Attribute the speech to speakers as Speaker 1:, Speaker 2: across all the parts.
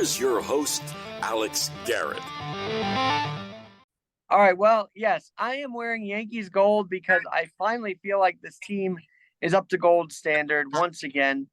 Speaker 1: here's your host, Alex Garrett.
Speaker 2: All right, well, yes, I am wearing Yankees gold because I finally feel like this team is up to gold standard once again.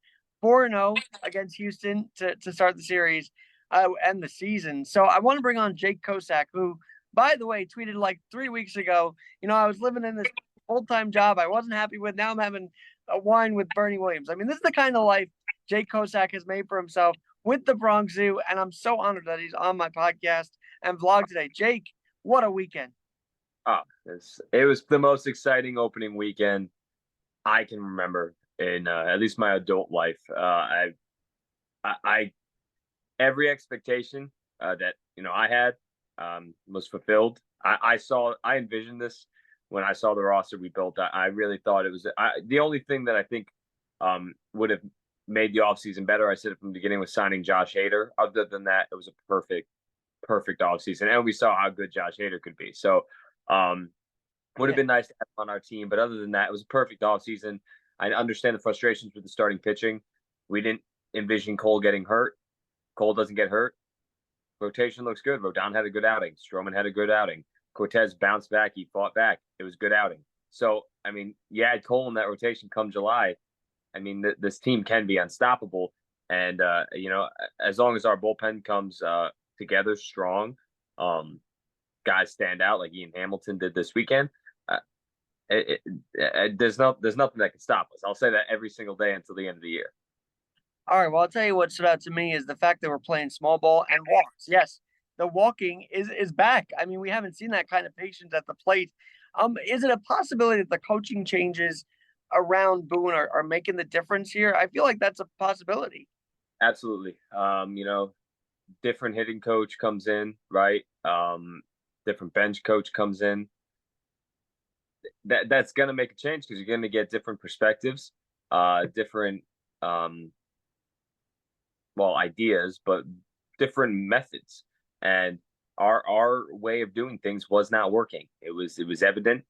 Speaker 2: 4-0 against Houston to start the series and the season. So I want to bring on Jake Kosack, who, by the way, tweeted like 3 weeks ago, I was living in this full-time job I wasn't happy with. Now I'm having a wine with Bernie Williams. I mean, this is the kind of life Jake Kosack has made for himself with the Bronx Zoo, and I'm so honored that he's on my podcast and vlog today. Jake, what a weekend.
Speaker 3: Oh, it was the most exciting opening weekend I can remember in at least my adult life. I every expectation that I had was fulfilled. I envisioned this when I saw the roster we built. I really thought it was the only thing that I think would have made the offseason better. I said it from the beginning, was signing Josh Hader. Other than that, it was a perfect offseason, and we saw how good Josh Hader could be. So would have been nice to have him on our team, but other than that, it was a perfect offseason. I understand the frustrations with the starting pitching. We didn't envision Cole getting hurt. Cole doesn't get hurt. Rotation looks good. Rodon had a good outing. Stroman had a good outing. Cortez bounced back. He fought back. It was a good outing. So, I mean, you add Cole in that rotation come July. I mean, this team can be unstoppable. And, as long as our bullpen comes together strong, guys stand out like Ian Hamilton did this weekend. There's nothing that can stop us. I'll say that every single day until the end of the year.
Speaker 2: All right. Well, I'll tell you what stood out to me is the fact that we're playing small ball and walks. Yes, the walking is back. I mean, we haven't seen that kind of patience at the plate. Is it a possibility that the coaching changes around Boone are making the difference here? I feel like that's a possibility.
Speaker 3: Absolutely. Different hitting coach comes in, right? Different bench coach comes in. That's going to make a change because you're going to get different perspectives, different ideas, but different methods. And our way of doing things was not working. It was evident.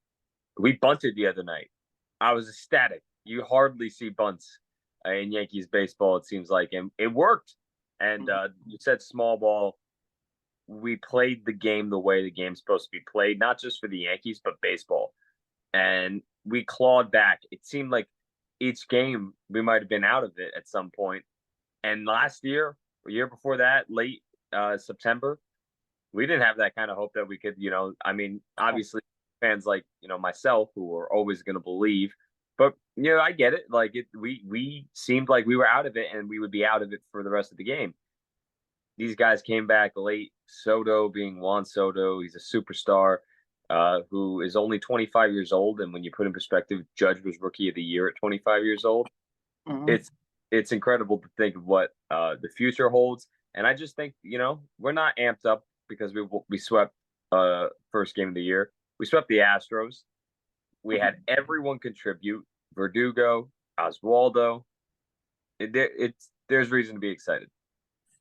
Speaker 3: We bunted the other night. I was ecstatic. You hardly see bunts in Yankees baseball, it seems like, and it worked. And you said small ball. We played the game the way the game's supposed to be played, not just for the Yankees, but baseball. And we clawed back. It seemed like each game we might have been out of it at some point. And last year, or year before that, late September, we didn't have that kind of hope that we could, obviously fans like, myself who are always going to believe. But, I get it. Like we seemed like we were out of it and we would be out of it for the rest of the game. These guys came back late. Soto being Juan Soto, he's a superstar who is only 25 years old. And when you put in perspective, Judge was Rookie of the Year at 25 years old. Mm-hmm. It's incredible to think of what the future holds. And I just think, we're not amped up because we swept first game of the year. We swept the Astros. We had everyone contribute. Verdugo, Oswaldo. There's reason to be excited.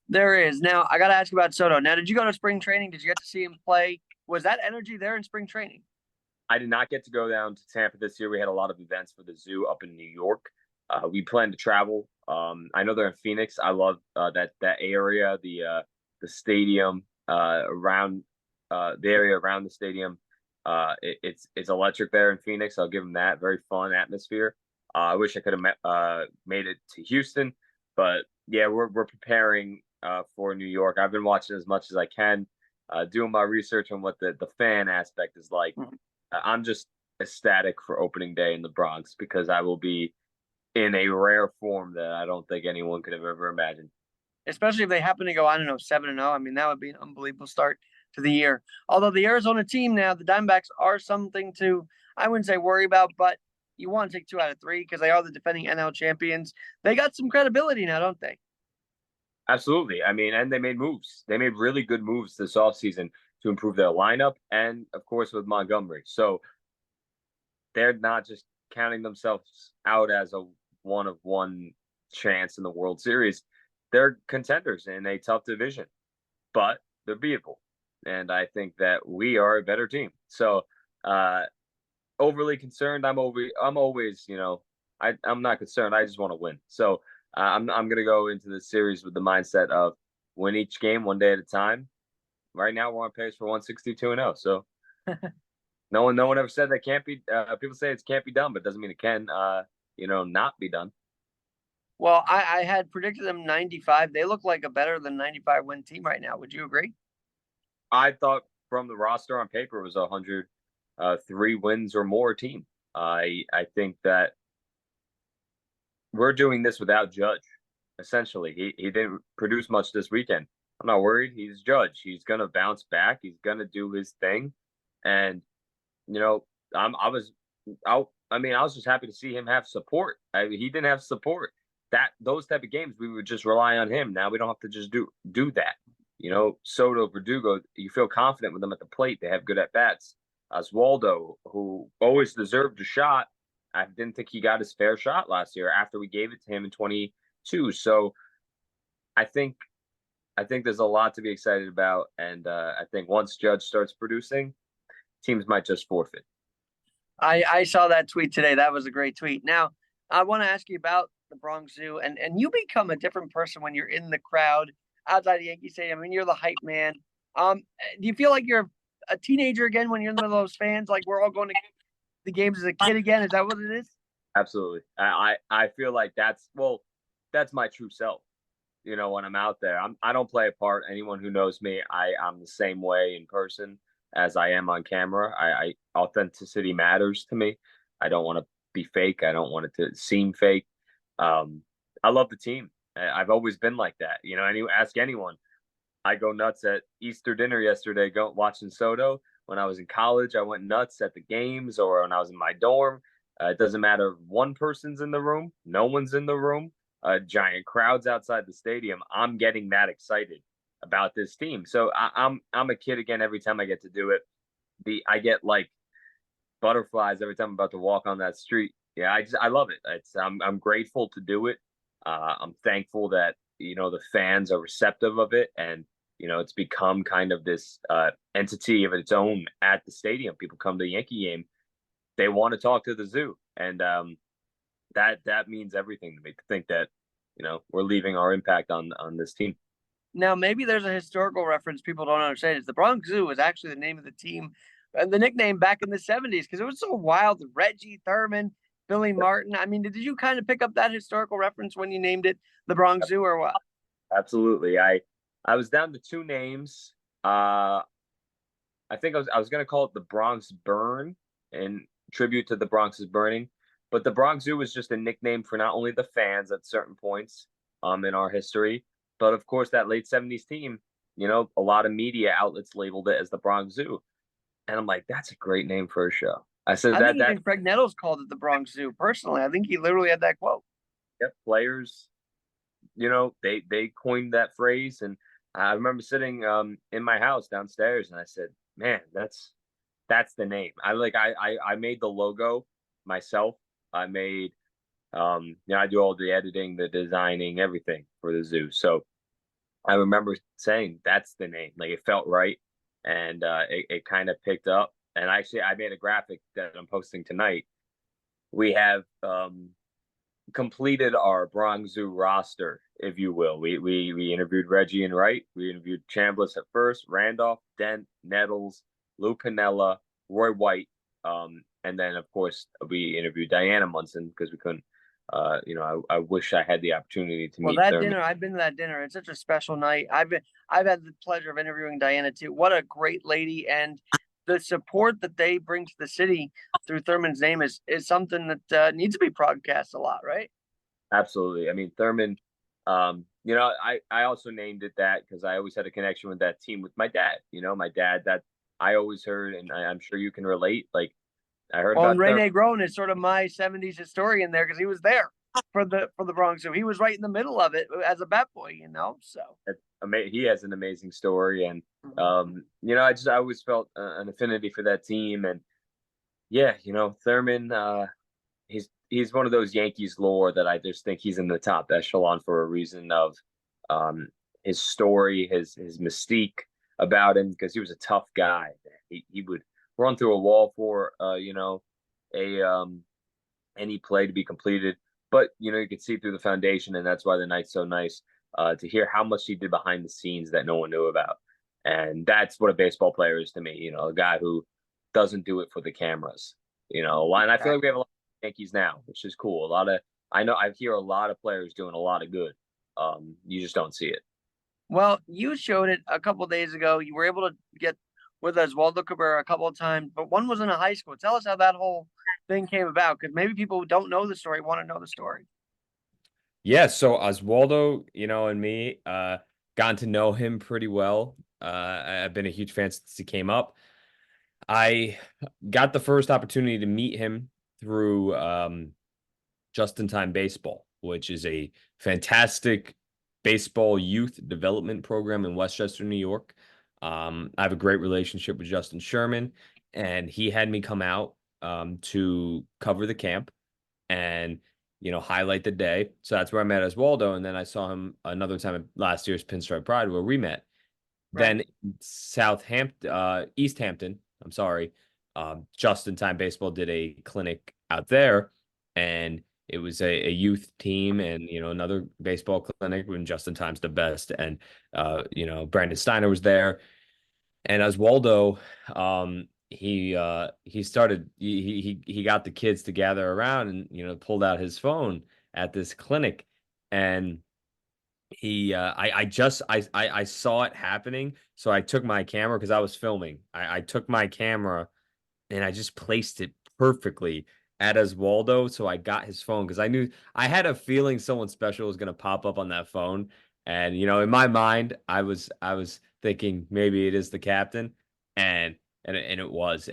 Speaker 2: There is. Now, I got to ask you about Soto. Now, did you go to spring training? Did you get to see him play? Was that energy there in spring training?
Speaker 3: I did not get to go down to Tampa this year. We had a lot of events for the zoo up in New York. We plan to travel. I know they're in Phoenix. I love that area, the stadium around the area around the stadium. It's electric there in Phoenix. I'll give them that. Very fun atmosphere. I wish I could have made it to Houston, but yeah, we're preparing for New York. I've been watching as much as I can, doing my research on what the fan aspect is like. I'm just ecstatic for opening day in the Bronx because I will be in a rare form that I don't think anyone could have ever imagined.
Speaker 2: Especially if they happen to go, 7-0. I mean, that would be an unbelievable start to the year. Although the Arizona team now, the Diamondbacks are something to, I wouldn't say worry about, but you want to take 2 out of 3 because they are the defending NL champions. They got some credibility now, don't they?
Speaker 3: Absolutely. I mean, and they made moves. They made really good moves this offseason to improve their lineup and, of course, with Montgomery. So they're not just counting themselves out as a one-of-one chance in the World Series. They're contenders in a tough division, but they're beatable. And I think that we are a better team. So overly concerned, I'm always, I'm not concerned. I just want to win. So I'm going to go into this series with the mindset of win each game one day at a time. Right now, we're on pace for 162-0. So no one ever said that can't be. People say it can't be done, but it doesn't mean it can. Not be done.
Speaker 2: Well, I had predicted them 95. They look like a better than 95 win team right now. Would you agree?
Speaker 3: I thought from the roster on paper it was 103 wins or more team. I think that we're doing this without Judge. Essentially, he didn't produce much this weekend. I'm not worried. He's Judge. He's gonna bounce back. He's gonna do his thing, and I was just happy to see him have support. He didn't have support. Those type of games we would just rely on him. Now we don't have to just do that. Soto, Verdugo, you feel confident with them at the plate. They have good at bats. Oswaldo, who always deserved a shot, I didn't think he got his fair shot last year after we gave it to him in 22. So I think there's a lot to be excited about, and I think once Judge starts producing, teams might just forfeit.
Speaker 2: I saw that tweet today. That was a great tweet. Now, I want to ask you about the Bronx Zoo, and you become a different person when you're in the crowd outside the Yankee Stadium. I mean, you're the hype man. Do you feel like you're a teenager again when you're in the middle of those fans? Like we're all going to the games as a kid again? Is that what it is?
Speaker 3: Absolutely. I feel like that's my true self. When I'm out there, I don't play a part. Anyone who knows me, I'm the same way in person as I am on camera. Authenticity matters to me. I don't want to be fake. I don't want it to seem fake. I love the team. I've always been like that. Ask anyone. I go nuts at Easter dinner yesterday, watching Soto. When I was in college, I went nuts at the games, or when I was in my dorm. It doesn't matter if one person's in the room, no one's in the room, giant crowds outside the stadium. I'm getting that excited about this team. So I'm a kid again every time I get to do it. I get like butterflies every time I'm about to walk on that street. Yeah, I love it. I'm grateful to do it. I'm thankful that the fans are receptive of it, and it's become kind of this entity of its own at the stadium. People come to the Yankee game, they want to talk to the Zoo, and that means everything to me, to think that we're leaving our impact on this team.
Speaker 2: Now, maybe there's a historical reference people don't understand. Is the Bronx Zoo was actually the name of the team and the nickname back in the 70s because it was so wild. Reggie, Thurman, Billy Martin. I mean, did you kind of pick up that historical reference when you named it the Bronx Zoo, or what?
Speaker 3: Absolutely. I was down to two names. I think I was going to call it the Bronx Burn in tribute to the Bronx is burning, but the Bronx Zoo was just a nickname for not only the fans at certain points in our history, but of course that late 70s team. A lot of media outlets labeled it as the Bronx Zoo, and I'm like, that's a great name for a show. I said
Speaker 2: I think even Craig Nettles called it the Bronx Zoo. Personally, I think he literally had that quote.
Speaker 3: Yep, players, they coined that phrase, and I remember sitting in my house downstairs, and I said, "Man, that's the name." I made the logo myself. I made I do all the editing, the designing, everything for the Zoo. So I remember saying that's the name. Like it felt right, and it kind of picked up. And actually, I made a graphic that I'm posting tonight. We have completed our Bronx Zoo roster, if you will. We interviewed Reggie and Wright. We interviewed Chambliss at first, Randolph, Dent, Nettles, Lou Piniella, Roy White, and then of course we interviewed Diana Munson because we couldn't. I wish I had the opportunity to meet
Speaker 2: that
Speaker 3: Thurman.
Speaker 2: dinner. I've been to that dinner. It's such a special night. I've had the pleasure of interviewing Diana too. What a great lady, and the support that they bring to the city through Thurman's name is something that needs to be broadcast a lot, right?
Speaker 3: Absolutely. I mean, Thurman, I also named it that because I always had a connection with that team with my dad. My dad, that I always heard, and I'm sure you can relate. Like I heard about
Speaker 2: Rene Groen is sort of my 70s historian there because he was there for the Bronx Zoo. He was right in the middle of it as a bat boy, so.
Speaker 3: He has an amazing story, and I always felt an affinity for that team, and yeah, Thurman, he's one of those Yankees lore that I just think he's in the top echelon for a reason of his story, his mystique about him, because he was a tough guy. He would run through a wall for any play to be completed, but you could see through the foundation, and that's why the night's so nice. to hear how much he did behind the scenes that no one knew about. And that's what a baseball player is to me, a guy who doesn't do it for the cameras, and I feel like we have a lot of Yankees now, which is cool. I hear a lot of players doing a lot of good. You just don't see it.
Speaker 2: Well, you showed it a couple days ago. You were able to get with Oswaldo Cabrera a couple of times, but one was in a high school. Tell us how that whole thing came about, because maybe people who don't know the story want to know the story.
Speaker 4: Yeah, so Oswaldo, and me, gotten to know him pretty well. I've been a huge fan since he came up. I got the first opportunity to meet him through Just in Time Baseball, which is a fantastic baseball youth development program in Westchester, New York. I have a great relationship with Justin Sherman, and he had me come out to cover the camp and highlight the day. So that's where I met Oswaldo, and then I saw him another time at last year's Pinstripe Pride where we met.
Speaker 2: Right.
Speaker 4: Then East Hampton, I'm sorry, Just in Time Baseball did a clinic out there, and it was a youth team and another baseball clinic when Just in Time's the best, and Brandon Steiner was there, and Oswaldo, he got the kids to gather around and pulled out his phone at this clinic, and I saw it happening, so I took my camera because I was filming. I took my camera and I just placed it perfectly at Oswaldo, so I got his phone because I had a feeling someone special was gonna pop up on that phone, and in my mind, I was thinking maybe it is the captain, and it was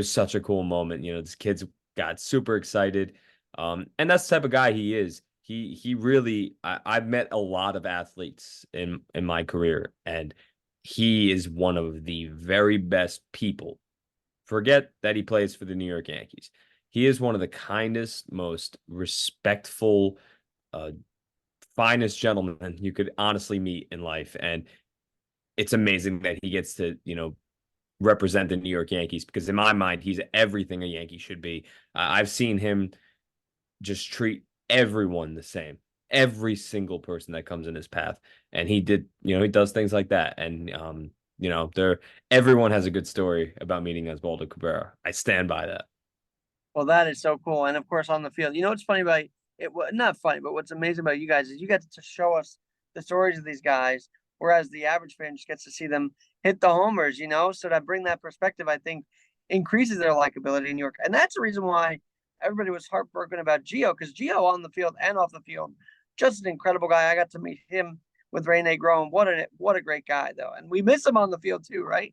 Speaker 4: such a cool moment. These kids got super excited, and that's the type of guy he is. He really I've met a lot of athletes in my career, and he is one of the very best people. Forget that he plays for the New York Yankees. He is one of the kindest, most respectful, uh, finest gentlemen you could honestly meet in life. And it's amazing that he gets to, represent the New York Yankees, because in my mind, he's everything a Yankee should be. I've seen him just treat everyone the same, every single person that comes in his path. And he does things like that. And, everyone has a good story about meeting Oswaldo Cabrera. I stand by that.
Speaker 2: Well, that is so cool. And of course, on the field, what's funny about it? Not funny, but what's amazing about you guys is you get to show us the stories of these guys, whereas the average fan just gets to see them hit the homers. So to bring that perspective, I think increases their likability in New York, and that's the reason why everybody was heartbroken about Gio, because Gio on the field and off the field, just an incredible guy. I got to meet him with Rene Groen. What a great guy though, and we miss him on the field too, right?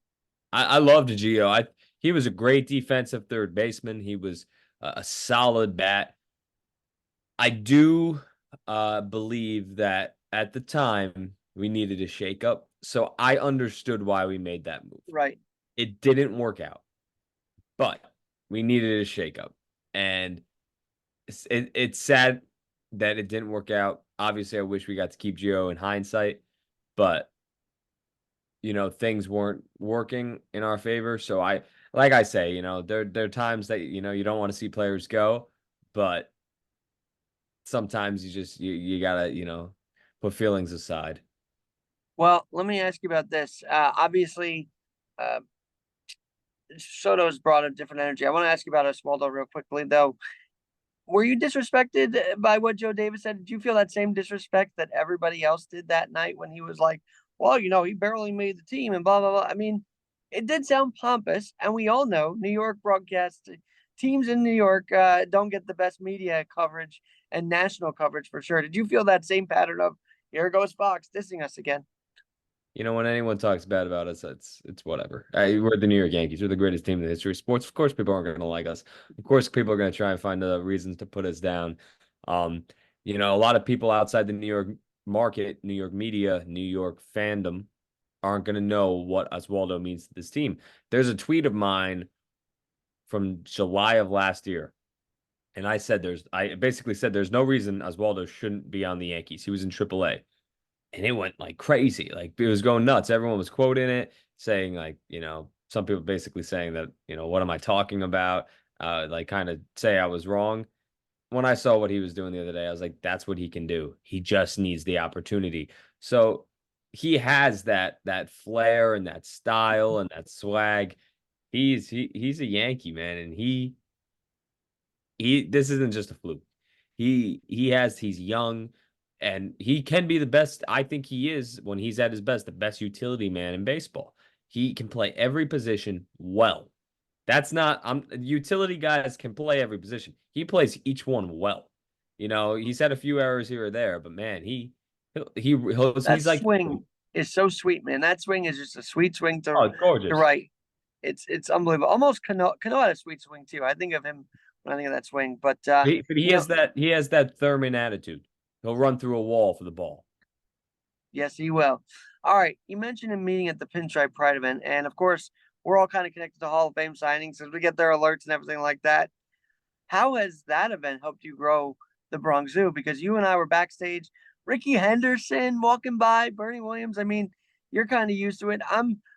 Speaker 4: I loved Gio. He was a great defensive third baseman. He was a solid bat. I do believe that at the time we needed a shakeup, so I understood why we made that move.
Speaker 2: Right.
Speaker 4: It didn't work out, but we needed a shakeup, and it's sad that it didn't work out. Obviously, I wish we got to keep Gio in hindsight, but things weren't working in our favor. So like I say, there are times that you don't want to see players go, but sometimes you gotta put feelings aside.
Speaker 2: Well, let me ask you about this. Obviously, uh, Soto's brought a different energy. I want to ask you about Oswaldo real quickly, though. Were you disrespected by what Joe Davis said? Did you feel that same disrespect that everybody else did that night when he was like, well, he barely made the team and blah, blah, blah? I mean, it did sound pompous, and we all know New York broadcast teams in New York don't get the best media coverage and national coverage for sure. Did you feel that same pattern of, here goes Fox dissing us again?
Speaker 4: When anyone talks bad about us, it's whatever. We're the New York Yankees. We're the greatest team in the history of sports. Of course, people aren't going to like us. Of course, people are going to try and find reasons to put us down. A lot of people outside the New York market, New York media, New York fandom aren't going to know what Oswaldo means to this team. There's a tweet of mine from July of last year, and I basically said there's no reason Oswaldo shouldn't be on the Yankees. He was in AAA. And it went like crazy. Like, it was going nuts. Everyone was quoting it, saying like, some people basically saying that, what am I talking about? Like, kind of say I was wrong. when I saw what he was doing the other day, I was like, that's what he can do. He just needs the opportunity. So he has that flair and that style and that swag. He's a Yankee, man, and he this isn't just a fluke. He's young and he can be the best. I think he is, when he's at his best, the best utility man in baseball. He can play every position well. That's not utility guys can play every position. He plays each one well. He's had a few errors here or there, but man,
Speaker 2: That
Speaker 4: he's like,
Speaker 2: swing is so sweet, man. That swing is just a sweet swing
Speaker 4: oh, it's
Speaker 2: to
Speaker 4: gorgeous.
Speaker 2: right. It's unbelievable. Almost Cano had a sweet swing too. I think of him when I think of that swing. But
Speaker 4: He
Speaker 2: you know,
Speaker 4: has that Thurman attitude. He'll run through a wall for the ball.
Speaker 2: yes, he will. All right. You mentioned a meeting at the Pinstripe Pride event, and of course, we're all kind of connected to Hall of Fame signings as we get their alerts and everything like that. How has that event helped you grow the Bronx Zoo? Because you and I were backstage, Ricky Henderson walking by, Bernie Williams. I mean, you're kind of used to it.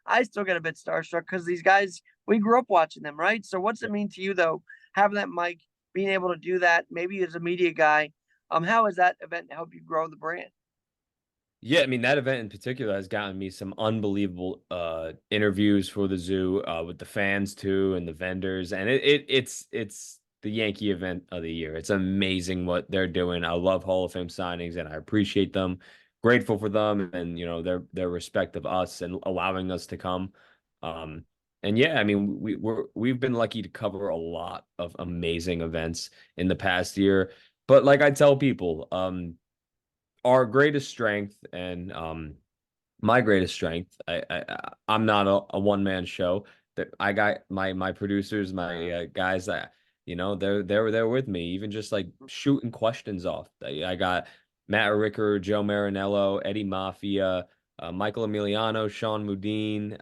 Speaker 2: I still get a bit starstruck because these guys, we grew up watching them, right? So what's it mean to you though, having that mic, being able to do that, maybe as a media guy? How has that event helped you grow the brand?
Speaker 4: Yeah, I mean that event in particular has gotten me some unbelievable interviews for the zoo with the fans too and the vendors, and it's the Yankee event of the year. It's amazing what they're doing. I love Hall of Fame signings and I appreciate them. Grateful for them and their respect of us and allowing us to come. Um and yeah, I mean we've been lucky to cover a lot of amazing events in the past year. But like I tell people, our greatest strength and my greatest strength. I'm not a one man show. That I got my producers, my guys that they're there with me, even just like shooting questions off. I got Matt Ricker, Joe Marinello, Eddie Mafia, Michael Emiliano, Sean Mudine,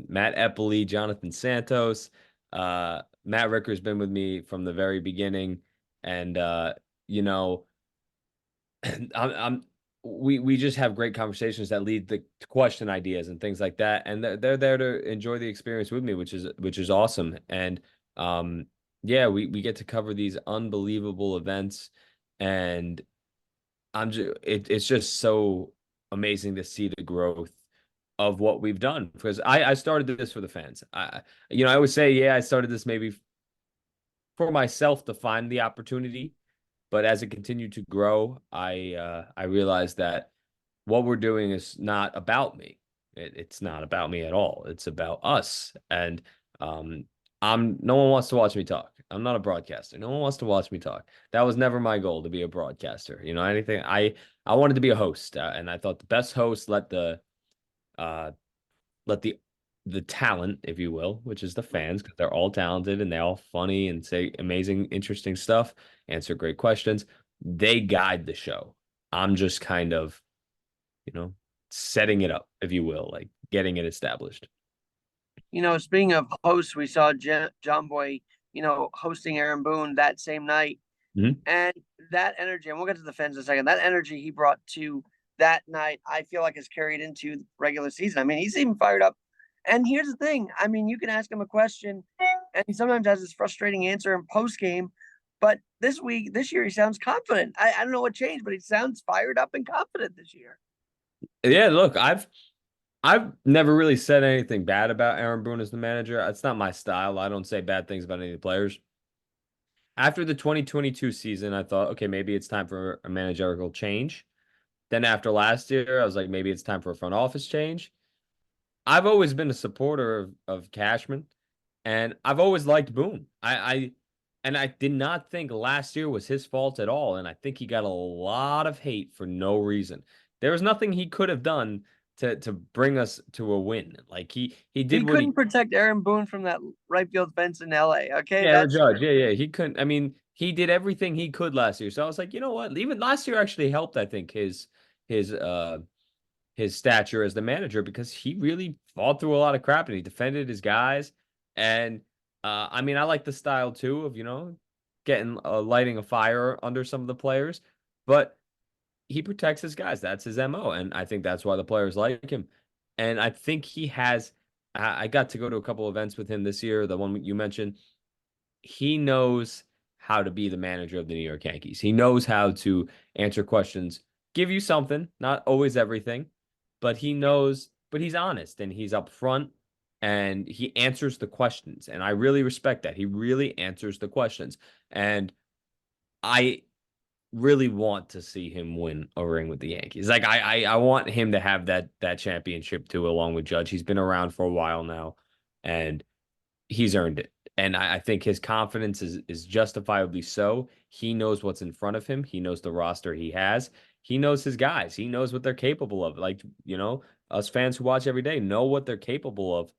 Speaker 4: Matt Eppley, Jonathan Santos. Matt Ricker's been with me from the very beginning, and you know I'm we just have great conversations that lead to question ideas and things like that, and they're there to enjoy the experience with me, which is awesome. And yeah, we get to cover these unbelievable events, and it's just so amazing to see the growth of what we've done because I started this for the fans. I always say, yeah, I started this maybe for myself to find the opportunity, but as it continued to grow, I realized that what we're doing is not about me. It's not about me at all. It's about us. And no one wants to watch me talk. I'm not a broadcaster. No one wants to watch me talk. That was never my goal to be a broadcaster. Anything I wanted to be a host, and I thought the best host uh let the talent, if you will, which is the fans, because they're all talented and they're all funny and say amazing, interesting stuff, answer great questions. They guide the show. I'm just kind of, setting it up, if you will, like getting it established.
Speaker 2: Speaking of hosts, we saw John Boy, hosting Aaron Boone that same night.
Speaker 4: Mhm.
Speaker 2: And that energy, and we'll get to the fans in a second, that energy he brought to that night, I feel like is carried into the regular season. I mean, he's even fired up. And here's the thing. I mean, you can ask him a question, and he sometimes has this frustrating answer in post game. But this year, he sounds confident. I don't know what changed, but he sounds fired up and confident this year.
Speaker 4: Yeah, look, I've never really said anything bad about Aaron Boone as the manager. It's not my style. I don't say bad things about any of the players. After the 2022 season, I thought, okay, maybe it's time for a managerial change. Then after last year, I was like, maybe it's time for a front office change. I've always been a supporter of Cashman, and I've always liked Boone. I did not think last year was his fault at all, and I think he got a lot of hate for no reason. There was nothing he could have done to bring us to a win. Like he did
Speaker 2: He
Speaker 4: what he
Speaker 2: couldn't protect Aaron Boone from that right field fence in LA. Okay,
Speaker 4: Yeah, the
Speaker 2: that's
Speaker 4: judge. Yeah, he couldn't. I mean, he did everything he could last year. So I was like, you know what? Even last year actually helped, I think, his his stature as the manager because he really fought through a lot of crap and he defended his guys. And I mean, I like the style too of, getting lighting a fire under some of the players, but he protects his guys. That's his MO. And I think that's why the players like him. And I think he has I got to go to a couple events with him this year, the one you mentioned. He knows how to be the manager of the New York Yankees. He knows how to answer questions, give you something, not always everything, but he knows, but he's honest and he's upfront and he answers the questions. And I really respect that. He really answers the questions. And I really want to see him win a ring with the Yankees. Like I want him to have that championship too, along with Judge. He's been around for a while now, and he's earned it. And I think his confidence is justifiably so. He knows what's in front of him. He knows the roster he has. He knows his guys. He knows what they're capable of. Like, us fans who watch every day know what they're capable of.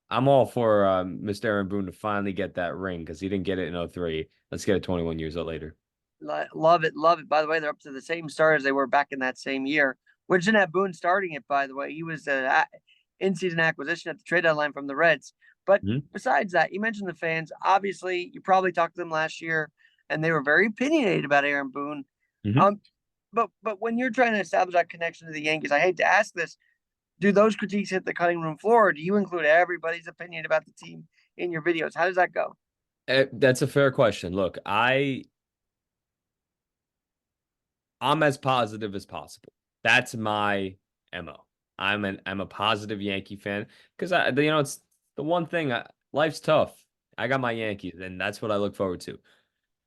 Speaker 4: I'm all for Mr. Aaron Boone to finally get that ring because he didn't get it in 03. Let's get it 21 years later.
Speaker 2: Love it, love it. By the way, they're up to the same start as they were back in that same year, which didn't have Boone starting it. By the way, he was an in-season acquisition at the trade deadline from the Reds. But besides that, you mentioned the fans. Obviously, you probably talked to them last year, and they were very opinionated about Aaron Boone. But when you're trying to establish that connection to the Yankees, I hate to ask this, do those critiques hit the cutting room floor, or do you include everybody's opinion about the team in your videos? How does that go?
Speaker 4: That's a fair question. Look, I'm as positive as possible. That's my MO. I'm a positive Yankee fan because it's the one thing. Life's tough. I got my Yankees, and that's what I look forward to.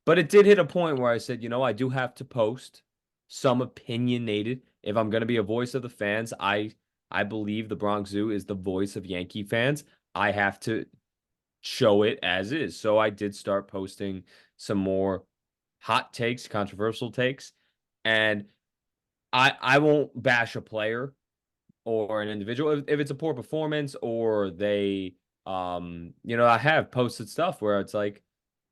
Speaker 4: But it did hit a point where I said, I do have to post some opinionated. If I'm going to be a voice of the fans, I believe the Bronx Zoo is the voice of Yankee fans. I have to show it as is. So I did start posting some more hot takes, controversial takes, and I won't bash a player or an individual if it's a poor performance or they I have posted stuff where it's like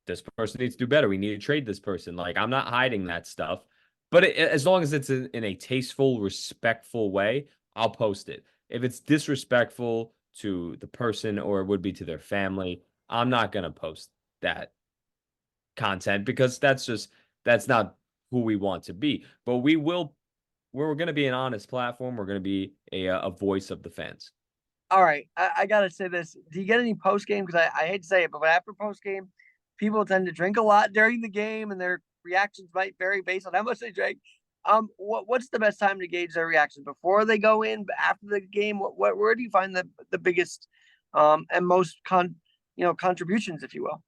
Speaker 4: this person needs to do better. We need to trade this person. Like I'm not hiding that stuff, but as long as it's in a tasteful, respectful way, I'll post it. If it's disrespectful to the person or it would be to their family, I'm not going to post that content because that's not who we want to be. But we're going to be an honest platform. We're going to be a voice of the fans.
Speaker 2: All right. I got to say this. Do you get any post game? Because I hate to say it, but after post game, people tend to drink a lot during the game and their reactions might vary based on how much they drink. What's the best time to gauge their reaction? Before they go in, after the game? Where do you find the biggest and most contributions, if you will?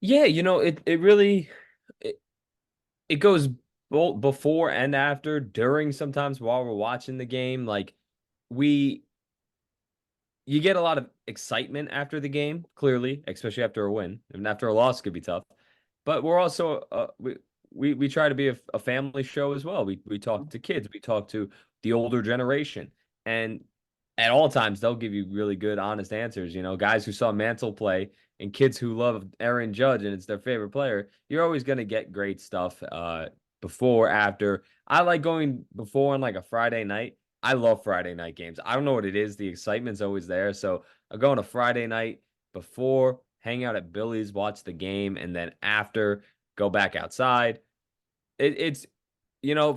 Speaker 4: Yeah, it really it goes both before and after, during, sometimes while we're watching the game. Like you get a lot of excitement after the game, clearly, especially after a win. And after a loss could be tough. But we're also we try to be a family show as well. We talk to kids, we talk to the older generation, and at all times they'll give you really good, honest answers. Guys who saw Mantle play and kids who love Aaron Judge and it's their favorite player. You're always gonna get great stuff before, after. I like going before on like a Friday night. I love Friday night games. I don't know what it is. The excitement's always there. So I go on a Friday night before, hang out at Billy's, watch the game, and then after, go back outside. It's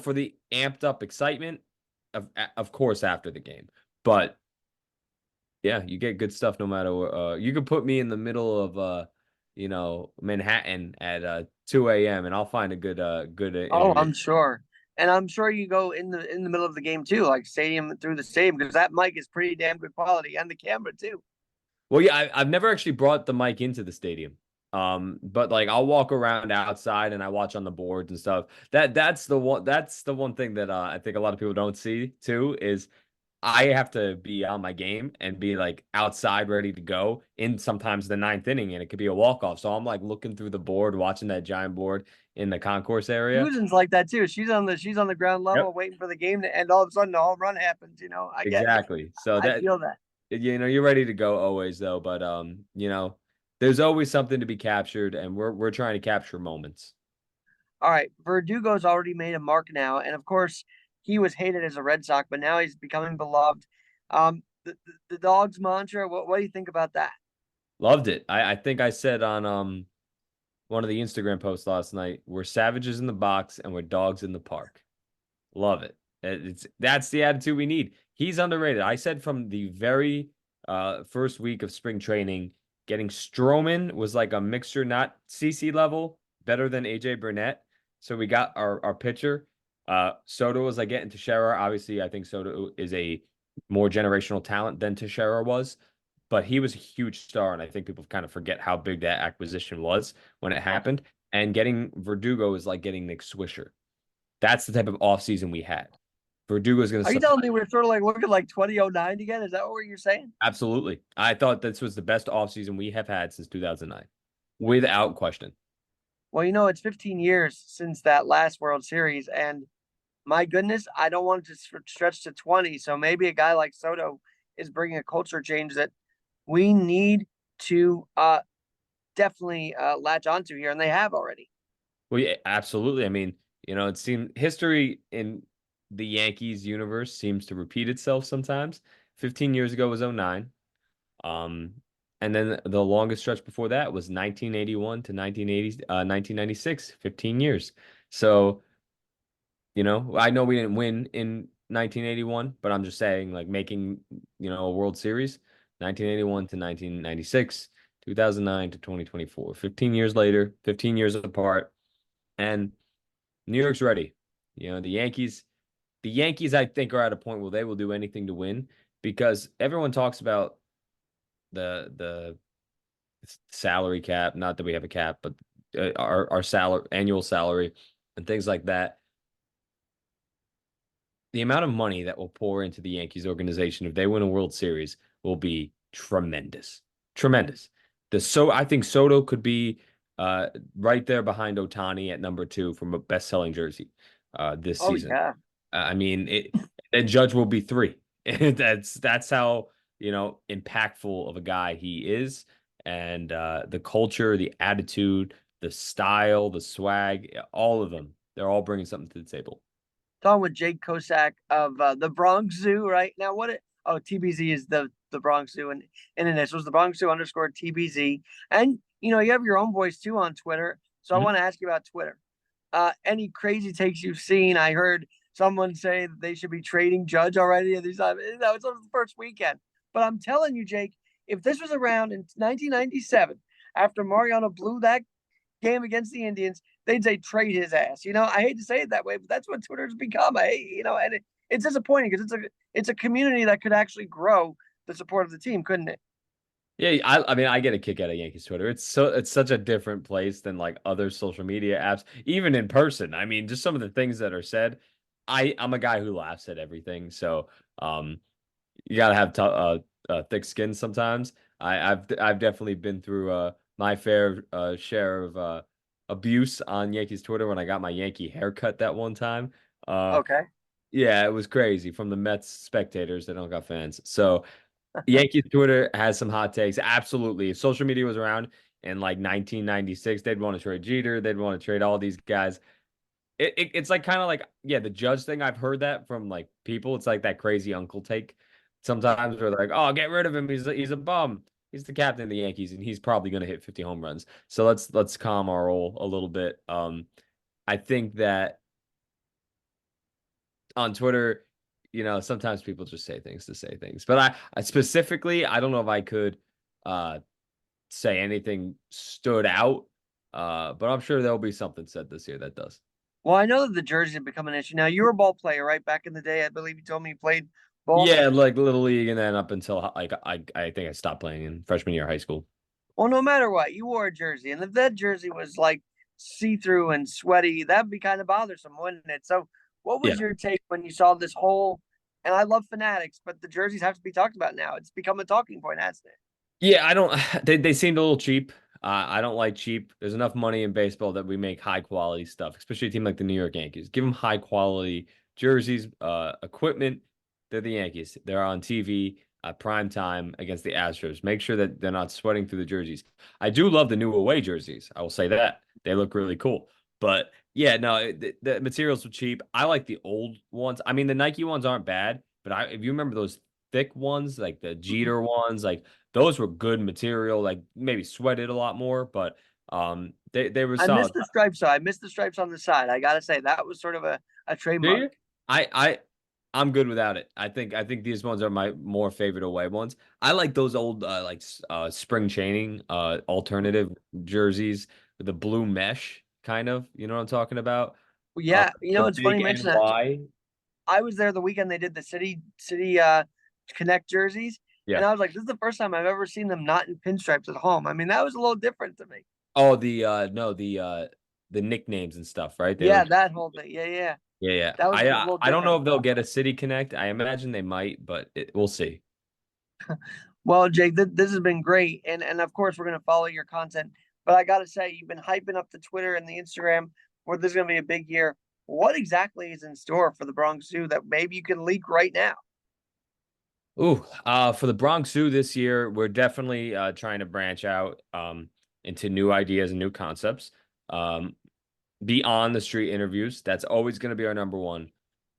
Speaker 4: for the amped up excitement, of course, after the game. But yeah, you get good stuff no matter what. You could put me in the middle of Manhattan at 2 a.m. and I'll find a good
Speaker 2: Oh,
Speaker 4: interview.
Speaker 2: I'm sure. And I'm sure you go in the middle of the game too, like through the stadium, because that mic is pretty damn good quality, and the camera too.
Speaker 4: Well, yeah, I've never actually brought the mic into the stadium. But like I'll walk around outside and I watch on the boards and stuff. That's the one thing that I think a lot of people don't see too, is I have to be on my game and be like outside ready to go in sometimes the ninth inning, and it could be a walk-off. So I'm like looking through the board, watching that giant board in the concourse area.
Speaker 2: Susan's like that too. She's on the ground level,
Speaker 4: Yep.
Speaker 2: waiting for the game to end. All of a sudden, a home run happens.
Speaker 4: Exactly. So
Speaker 2: I feel that.
Speaker 4: you're ready to go always though, but there's always something to be captured, and we're trying to capture moments.
Speaker 2: All right, Verdugo's already made a mark now, and of course, he was hated as a Red Sox, but now he's becoming beloved. The dog's mantra. What do you think about that?
Speaker 4: Loved it. I think I said on one of the Instagram posts last night, we're savages in the box and we're dogs in the park. Love it. That's the attitude we need. He's underrated. I said from the very first week of spring training, Getting Stroman was like a mixture, not CC level, better than AJ Burnett. So we got our pitcher. Soto was like getting Teixeira. Obviously, I think Soto is a more generational talent than Teixeira was, but he was a huge star, and I think people kind of forget how big that acquisition was when it happened. And getting Verdugo is like getting Nick Swisher. That's the type of offseason we had. Verdugo is going to
Speaker 2: Are you
Speaker 4: supply.
Speaker 2: telling me we're sort of like looking like 2009 again? Is that what you're saying?
Speaker 4: Absolutely. I thought this was the best offseason we have had since 2009, without question.
Speaker 2: Well, it's 15 years since that last World Series, and my goodness, I don't want it to stretch to 20. So maybe a guy like Soto is bringing a culture change that we need to definitely latch onto here, and they have already.
Speaker 4: Well, yeah, absolutely. I mean, it seems history in the Yankees universe seems to repeat itself sometimes. 15 years ago was '09. Um, and then the longest stretch before that was 1981 to 1996, 15 years. So, I know we didn't win in 1981, but I'm just saying, like, making, a World Series, 1981 to 1996, 2009 to 2024, 15 years later, 15 years apart, and New York's ready. The Yankees, I think, are at a point where they will do anything to win because everyone talks about the salary cap. Not that we have a cap, but our annual salary and things like that. The amount of money that will pour into the Yankees organization if they win a World Series will be tremendous, tremendous. I think Soto could be right there behind Ohtani at number 2 from a best-selling jersey this
Speaker 2: Oh
Speaker 4: season.
Speaker 2: yeah.
Speaker 4: I mean, and Judge will be 3. That's how impactful of a guy he is, and the culture, the attitude, the style, the swag, all of them. They're all bringing something to the table.
Speaker 2: Talking with Jake Kosack of the Bronx Zoo right now. TBZ is the Bronx Zoo, and in initials, the Bronx Zoo _ TBZ. And you have your own voice too on Twitter. So I want to ask you about Twitter. Any crazy takes you've seen? I heard someone say that they should be trading Judge already. And that was the first weekend. But I'm telling you, Jake, if this was around in 1997, after Mariano blew that game against the Indians, they'd say trade his ass. I hate to say it that way, but that's what Twitter's become. And it's disappointing because it's a community that could actually grow the support of the team, couldn't it?
Speaker 4: Yeah, I mean, I get a kick out of Yankees Twitter. It's such a different place than like other social media apps, even in person. I mean, just some of the things that are said. I'm a guy who laughs at everything, so you gotta have thick skin sometimes. I've definitely been through my fair share of abuse on Yankees Twitter when I got my Yankee haircut that one time.
Speaker 2: Okay.
Speaker 4: Yeah, it was crazy from the Mets spectators. They don't got fans, so. Yankees Twitter has some hot takes. Absolutely. If social media was around in like 1996, they'd want to trade Jeter. They'd want to trade all these guys. It's like kind of like, yeah, the Judge thing. I've heard that from like people. It's like that crazy uncle take. Sometimes we're like, oh, get rid of him. He's a bum. He's the captain of the Yankees, and he's probably going to hit 50 home runs. So let's calm our roll a little bit. I think that on Twitter, sometimes people just say things to say things. But I specifically, I don't know if I could say anything stood out. But I'm sure there'll be something said this year that does.
Speaker 2: Well, I know that the jerseys have become an issue. Now, you were a ball player, right? Back in the day, I believe you told me you played ball.
Speaker 4: Yeah, like Little League, and then up until like I think I stopped playing in freshman year of high school.
Speaker 2: Well, no matter what, you wore a jersey, and if that jersey was like see-through and sweaty, that'd be kind of bothersome, wouldn't it? So, what
Speaker 4: Yeah.
Speaker 2: was your take when you saw this whole? And I love Fanatics, but the jerseys have to be talked about now. It's become a talking point, hasn't it?
Speaker 4: Yeah, I don't. They seemed a little cheap. I don't like cheap. There's enough money in baseball that we make high quality stuff, especially a team like the New York Yankees. Give them high quality jerseys, equipment. They're the Yankees. They're on TV at prime time against the Astros. Make sure that they're not sweating through the jerseys. I do love the new away jerseys. I will say that they look really cool. But yeah, no, the materials were cheap. I like the old ones. I mean, the Nike ones aren't bad, but if you remember those thick ones, like the Jeter ones, like those were good material, like maybe sweated a lot more, but they were
Speaker 2: I
Speaker 4: solid.
Speaker 2: missed the stripes, though. I missed the stripes on the side. I gotta say that was sort of a
Speaker 4: Do
Speaker 2: trademark.
Speaker 4: you? I I'm good without it. I think these ones are my more favorite away ones. I like those old spring chaining alternative jerseys with the blue mesh kind of. You know what I'm talking about?
Speaker 2: Well,
Speaker 4: Uh,
Speaker 2: yeah,
Speaker 4: the
Speaker 2: it's funny
Speaker 4: big
Speaker 2: you mention that.
Speaker 4: NY.
Speaker 2: I was there the weekend they did the city connect jerseys, and
Speaker 4: Yeah.
Speaker 2: I was like, this is the first time I've ever seen them not in pinstripes at home. I mean, that was a little different to me.
Speaker 4: Oh, no, the nicknames and stuff, right? They
Speaker 2: Yeah,
Speaker 4: were
Speaker 2: that whole thing. Yeah, yeah,
Speaker 4: yeah, yeah.
Speaker 2: that was a
Speaker 4: I
Speaker 2: little
Speaker 4: I don't know
Speaker 2: different.
Speaker 4: if they'll get a City Connect. I imagine they might, but we'll see.
Speaker 2: Well, Jake, this has been great, and of course we're gonna follow your content. But I gotta say, you've been hyping up the Twitter and the Instagram where there's gonna be a big year. What exactly is in store for the Bronx Zoo that maybe you can leak right now?
Speaker 4: Ooh, for the Bronx Zoo this year, we're definitely trying to branch out into new ideas and new concepts. Um, Beyond the street interviews, that's always going to be our number one.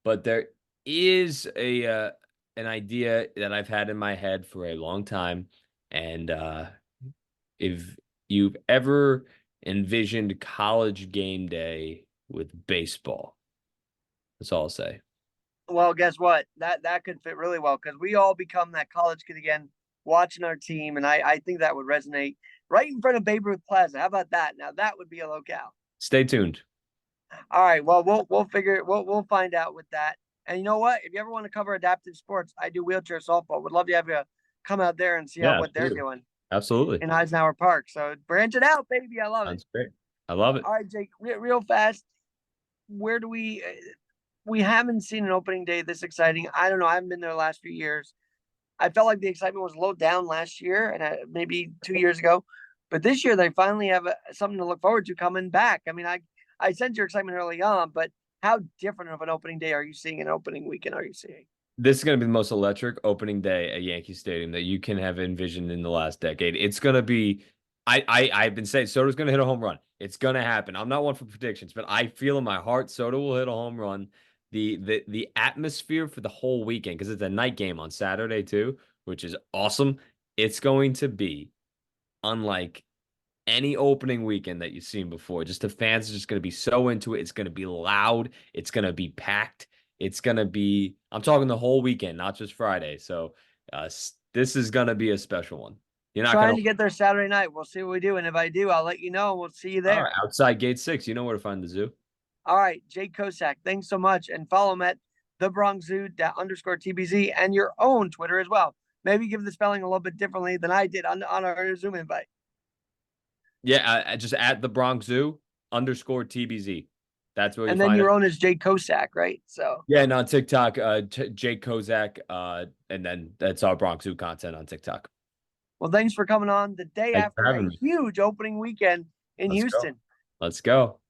Speaker 4: But there is a an idea that I've had in my head for a long time, and if you've ever envisioned college game day with baseball, that's all I'll say.
Speaker 2: Well, guess what? That could fit really well because we all become that college kid again, watching our team, and I think that would resonate right in front of Babe Ruth Plaza. How about that? Now that would be a locale.
Speaker 4: Stay tuned.
Speaker 2: All right. Well, we'll figure it. We'll find out with that. And you know what? If you ever want to cover adaptive sports, I do wheelchair softball. Would love to have you come out there and see how
Speaker 4: Yeah,
Speaker 2: what they're
Speaker 4: absolutely.
Speaker 2: doing
Speaker 4: Absolutely.
Speaker 2: in Eisenhower Park. So branch it out, baby. I love it.
Speaker 4: Sounds great. I love it.
Speaker 2: All right, Jake. Real fast. Where do we haven't seen an opening day this exciting. I don't know. I haven't been there the last few years. I felt like the excitement was low down last year and maybe 2 years ago, but this year they finally have something to look forward to coming back. I mean, I sense your excitement early on, but how different of an opening day are you seeing? An opening weekend are you seeing?
Speaker 4: This is going to be the most electric opening day at Yankee Stadium that you can have envisioned in the last decade. It's going to be, I've been saying Soto's going to hit a home run. It's going to happen. I'm not one for predictions, but I feel in my heart Soto will hit a home run. The atmosphere for the whole weekend, because it's a night game on Saturday too, which is awesome. It's going to be unlike any opening weekend that you've seen before. Just the fans are just going to be so into it. It's going to be loud. It's going to be packed. It's going to be, I'm talking the whole weekend, not just Friday. So this is going to be a special one. You're not
Speaker 2: Trying
Speaker 4: going
Speaker 2: to get there Saturday night. We'll see what we do. And if I do, I'll let you know. We'll see you
Speaker 4: all right,
Speaker 2: there.
Speaker 4: outside gate 6. You know where to find the zoo.
Speaker 2: All right, Jake Kosack, thanks so much. And follow him at the Bronx Zoo _TBZ and your own Twitter as well. Maybe give the spelling a little bit differently than I did on our Zoom invite.
Speaker 4: Yeah, just at the Bronx Zoo _TBZ. That's where you
Speaker 2: And then
Speaker 4: find
Speaker 2: your
Speaker 4: it.
Speaker 2: own is Jake Kosack, right? So
Speaker 4: Yeah, and on TikTok, Jake Kosack, and then that's our Bronx Zoo content on TikTok.
Speaker 2: well, thanks for coming on the day
Speaker 4: Thanks for
Speaker 2: after a
Speaker 4: having me.
Speaker 2: huge opening weekend in
Speaker 4: Let's go.
Speaker 2: Houston.
Speaker 4: Let's go.